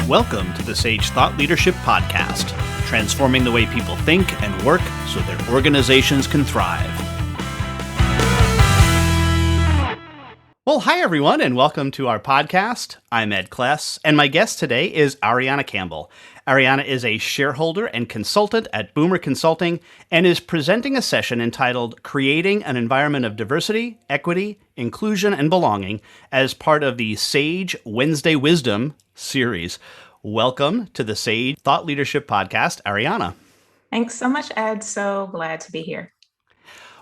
Welcome to the Sage Thought Leadership Podcast, transforming the way people think and work so their organizations can thrive. Well, hi everyone, and welcome to our podcast. I'm Ed Kless, and my guest today is Arianna Campbell. Arianna is a shareholder and consultant at Boomer Consulting and is presenting a session entitled Creating an Environment of Diversity, Equity, Inclusion, and Belonging as part of the Sage Wednesday Wisdom series. Welcome to the Sage Thought Leadership Podcast, Arianna. Thanks so much, Ed. So glad to be here.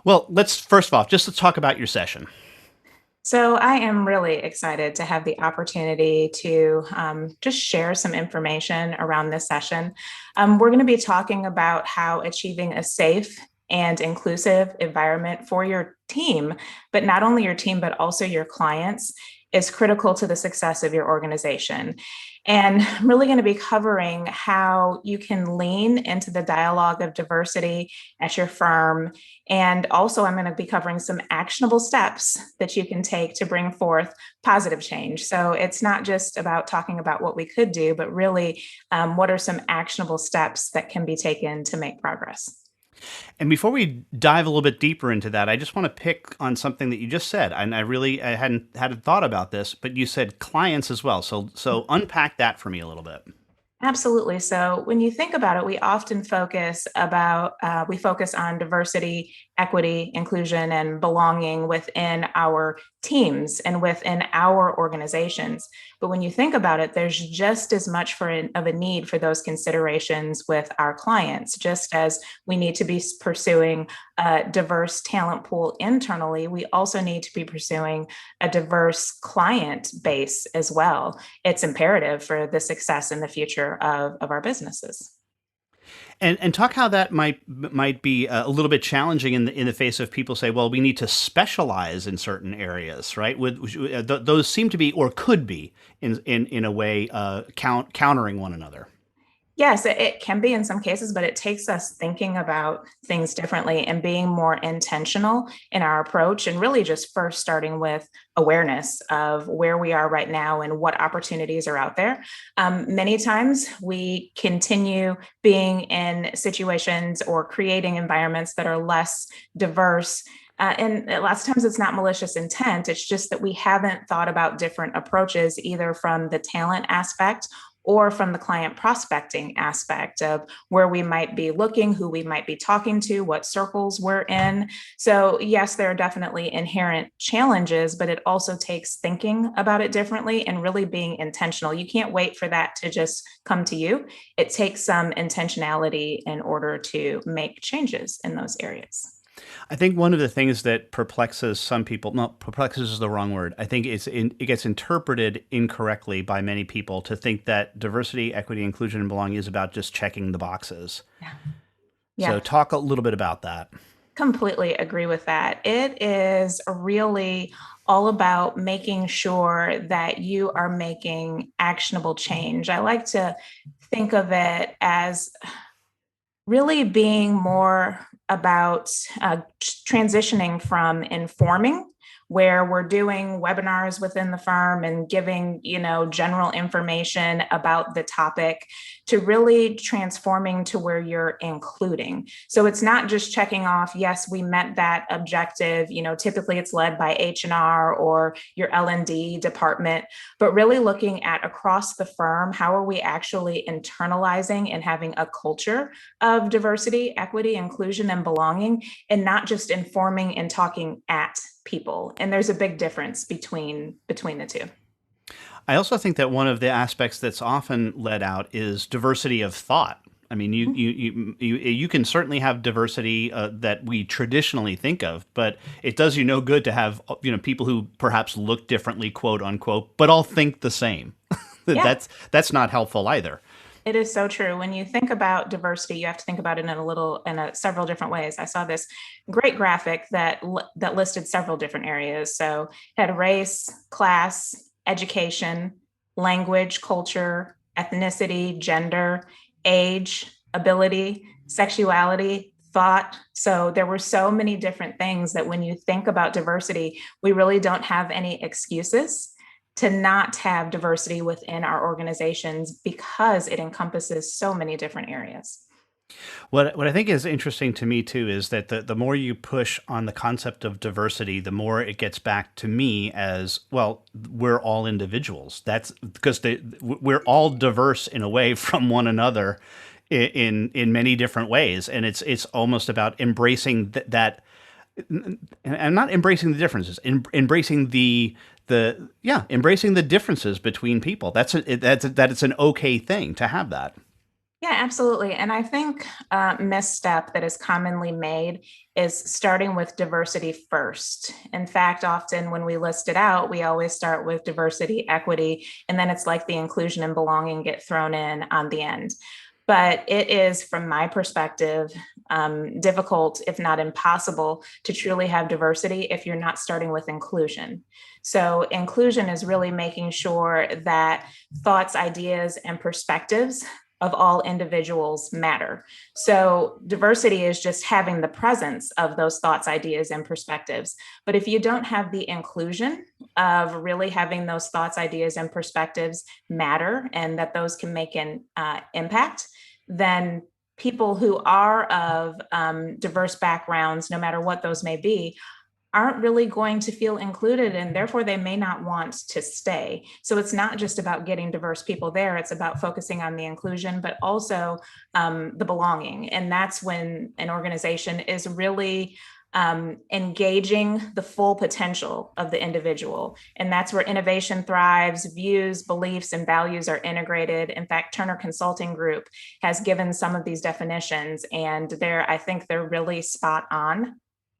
Well, let's first of all, just to talk about your session. So I am really excited to have the opportunity to just share some information around this session. We're going to be talking about how achieving a safe and inclusive environment for your team, but not only your team, but also your clients, is critical to the success of your organization. And I'm really going to be covering how you can lean into the dialogue of diversity at your firm. And also, I'm going to be covering some actionable steps that you can take to bring forth positive change. So it's not just about talking about what we could do, but really what are some actionable steps that can be taken to make progress. And before we dive a little bit deeper into that, I just want to pick on something that you just said. And I hadn't thought about this, but you said clients as well. So unpack that for me a little bit. Absolutely. So when you think about it, we often focus on diversity, equity, inclusion, and belonging within our teams and within our organizations. But when you think about it, there's just as much of a need for those considerations with our clients. Just as we need to be pursuing a diverse talent pool internally, we also need to be pursuing a diverse client base as well. It's imperative for the success in the future of our businesses. And talk how that might be a little bit challenging in the face of people say, well, we need to specialize in certain areas, right? Those seem to be or could be in a way countering one another. Yes, it can be in some cases, but it takes us thinking about things differently and being more intentional in our approach, and really just first starting with awareness of where we are right now and what opportunities are out there. Many times we continue being in situations or creating environments that are less diverse. And lots of times it's not malicious intent. It's just that we haven't thought about different approaches, either from the talent aspect or from the client prospecting aspect of where we might be looking, who we might be talking to, what circles we're in. So yes, there are definitely inherent challenges, but it also takes thinking about it differently and really being intentional. You can't wait for that to just come to you. It takes some intentionality in order to make changes in those areas. I think one of the things that perplexes some people, no, perplexes is the wrong word. I think it gets interpreted incorrectly by many people to think that diversity, equity, inclusion, and belonging is about just checking the boxes. Yeah. So talk a little bit about that. Completely agree with that. It is really all about making sure that you are making actionable change. I like to think of it as really being more about transitioning from informing, where we're doing webinars within the firm and giving, general information about the topic, to really transforming to where you're including. So it's not just checking off, yes, we met that objective. Typically it's led by H&R or your L&D department, but really looking at across the firm, how are we actually internalizing and having a culture of diversity, equity, inclusion, and belonging, and not just informing and talking at people. And there's a big difference between the two. I also think that one of the aspects that's often led out is diversity of thought. I mean, you can certainly have diversity that we traditionally think of, but it does you no good to have people who perhaps look differently, quote unquote, but all think the same. Yeah. That's not helpful either. It is so true. When you think about diversity, you have to think about it in several different ways. I saw this great graphic that listed several different areas. So it had race, class, education, language, culture, ethnicity, gender, age, ability, sexuality, thought. So there were so many different things that when you think about diversity, we really don't have any excuses to not have diversity within our organizations because it encompasses so many different areas. What I think is interesting to me too is that the more you push on the concept of diversity, the more it gets back to me as well. We're all individuals. That's because we're all diverse in a way from one another in many different ways, and it's almost about embracing that and not embracing the differences, embracing embracing the differences between people. That it's an okay thing to have that. Yeah, absolutely. And I think a misstep that is commonly made is starting with diversity first. In fact, often when we list it out, we always start with diversity, equity, and then it's like the inclusion and belonging get thrown in on the end. But it is, from my perspective, difficult, if not impossible, to truly have diversity if you're not starting with inclusion. So, inclusion is really making sure that thoughts, ideas, and perspectives of all individuals matter. So, diversity is just having the presence of those thoughts, ideas, and perspectives. But if you don't have the inclusion of really having those thoughts, ideas, and perspectives matter and that those can make an impact, then people who are of diverse backgrounds, no matter what those may be, aren't really going to feel included, and therefore they may not want to stay. So it's not just about getting diverse people there, it's about focusing on the inclusion, but also the belonging. And that's when an organization is really engaging the full potential of the individual. And that's where innovation thrives, views, beliefs, and values are integrated. In fact, Turner Consulting Group has given some of these definitions, and I think they're really spot on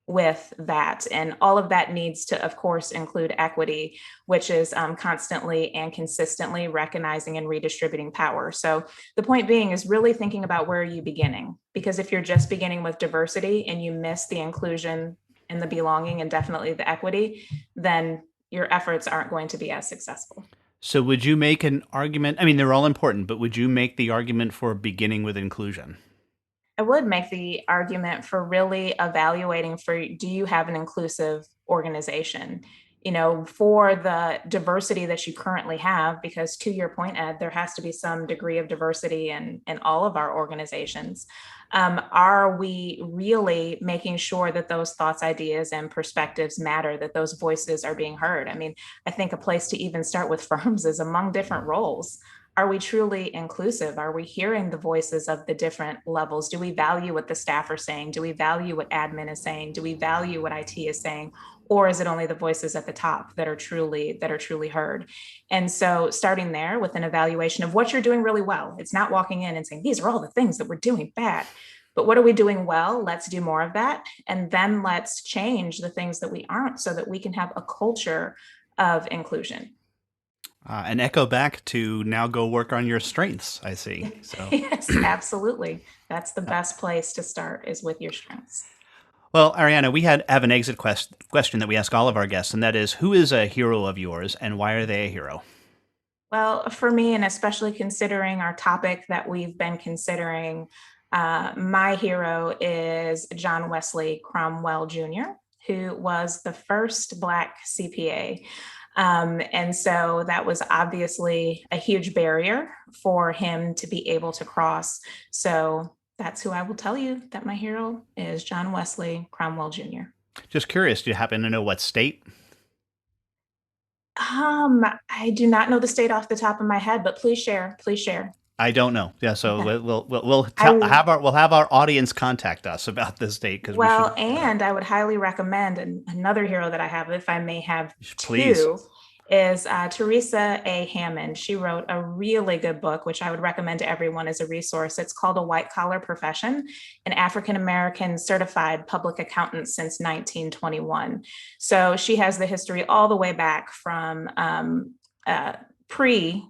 with that. And all of that needs to, of course, include equity, which is constantly and consistently recognizing and redistributing power. So the point being is really thinking about where are you beginning? Because if you're just beginning with diversity and you miss the inclusion and the belonging and definitely the equity, then your efforts aren't going to be as successful. So, would you make an argument? I mean, they're all important, but would you make the argument for beginning with inclusion? I would make the argument for really evaluating for, do you have an inclusive organization? You know, for the diversity that you currently have, because to your point, Ed, there has to be some degree of diversity in all of our organizations. Are we really making sure that those thoughts, ideas, and perspectives matter, that those voices are being heard? I mean, I think a place to even start with firms is among different roles. Are we truly inclusive? Are we hearing the voices of the different levels? Do we value what the staff are saying? Do we value what admin is saying? Do we value what IT is saying? Or is it only the voices at the top that are truly heard? And so starting there with an evaluation of what you're doing really well. It's not walking in and saying, these are all the things that we're doing bad. But what are we doing well? Let's do more of that. And then let's change the things that we aren't so that we can have a culture of inclusion. An echo back to now go work on your strengths, I see. So, Yes, absolutely. That's the best place to start is with your strengths. well, Arianna, we have an exit question that we ask all of our guests, and that is, who is a hero of yours, and why are they a hero? Well, for me, and especially considering our topic that we've been considering, my hero is John Wesley Cromwell Jr., who was the first Black CPA. And so that was obviously a huge barrier for him to be able to cross. So that's who I will tell you that my hero is John Wesley Cromwell Jr. Just curious, do you happen to know what state? I do not know the state off the top of my head, but please share. Please share. I don't know. Yeah, so Okay. I we'll have our audience contact us about this date because we should Well, and I would highly recommend another hero that I have, if I may have please. two, is Teresa A. Hammond. She wrote a really good book, which I would recommend to everyone as a resource. It's called A White Collar Profession, an African American certified public accountant since 1921. So she has the history all the way back from pre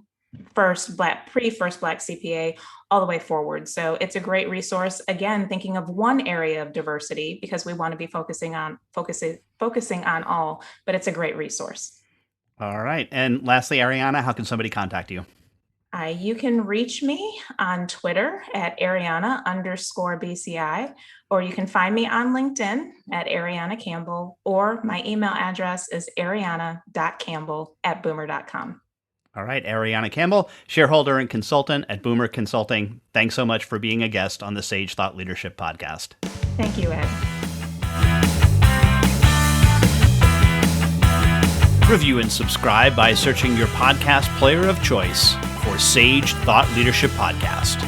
first black CPA all the way forward. So it's a great resource. Again, thinking of one area of diversity because we want to be focusing on all, but it's a great resource. All right. And lastly, Ariana, how can somebody contact you? You can reach me on Twitter at Arianna_BCI, or you can find me on LinkedIn at Arianna Campbell, or my email address is arianna.campbell@boomer.com. All right, Arianna Campbell, shareholder and consultant at Boomer Consulting. Thanks so much for being a guest on the Sage Thought Leadership Podcast. Thank you, Ed. Review and subscribe by searching your podcast player of choice for Sage Thought Leadership Podcast.